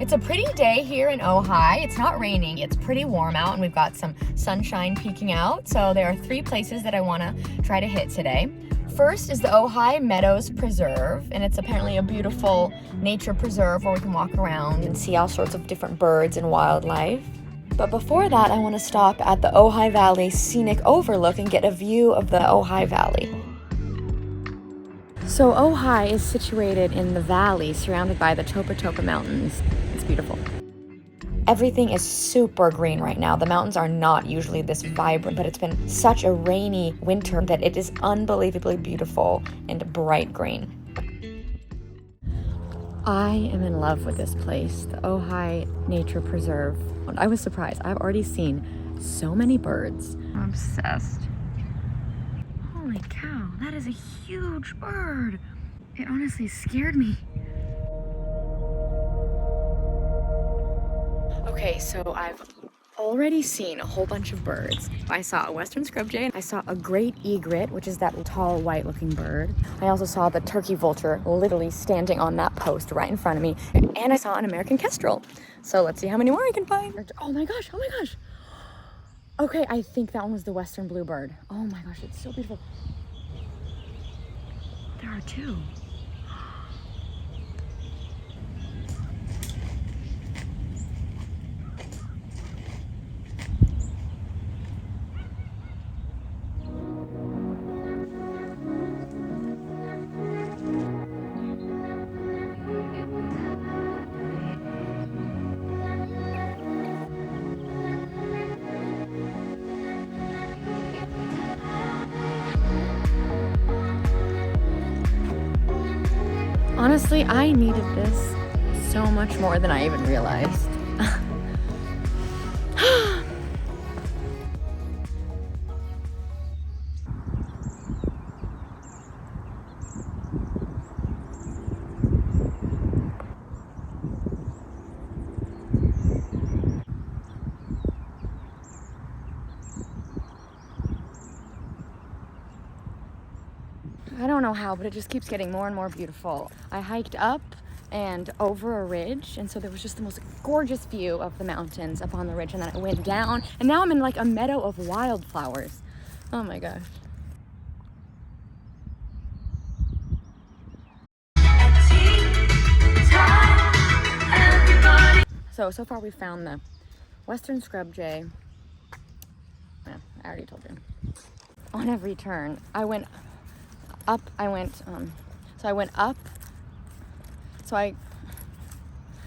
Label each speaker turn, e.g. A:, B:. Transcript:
A: It's a pretty day here in Ojai. It's not raining, it's pretty warm out, and we've got some sunshine peeking out. So there are 3 places that I want to try to hit today. First is the Ojai Meadows Preserve, and it's apparently a beautiful nature preserve where we can walk around and see all sorts of different birds and wildlife. But before that, I want to stop at the Ojai Valley Scenic Overlook and get a view of the Ojai Valley. So Ojai is situated in the valley surrounded by the Topa Topa Mountains. It's beautiful. Everything is super green right now. The mountains are not usually this vibrant, but it's been such a rainy winter that it is unbelievably beautiful and bright green. I am in love with this place, the Ojai Nature Preserve. I was surprised. I've already seen so many birds. I'm obsessed. Holy cow, that is a huge bird. It honestly scared me. Okay, so I've already seen a whole bunch of birds. I saw a western scrub jay. I saw a great egret, which is that tall white looking bird. I also saw the turkey vulture literally standing on that post right in front of me. And I saw an American kestrel. So let's see how many more I can find. Oh my gosh, oh my gosh. Okay, I think that one was the western bluebird. Oh my gosh, it's so beautiful. There are 2. Honestly, I needed this so much more than I even realized. I don't know how, but it just keeps getting more and more beautiful. I hiked up and over a ridge, and so there was just the most gorgeous view of the mountains up on the ridge, and then I went down, and now I'm in like a meadow of wildflowers. Oh my gosh. So far we found the western scrub jay. Yeah, I already told you. On every turn, I went up, so I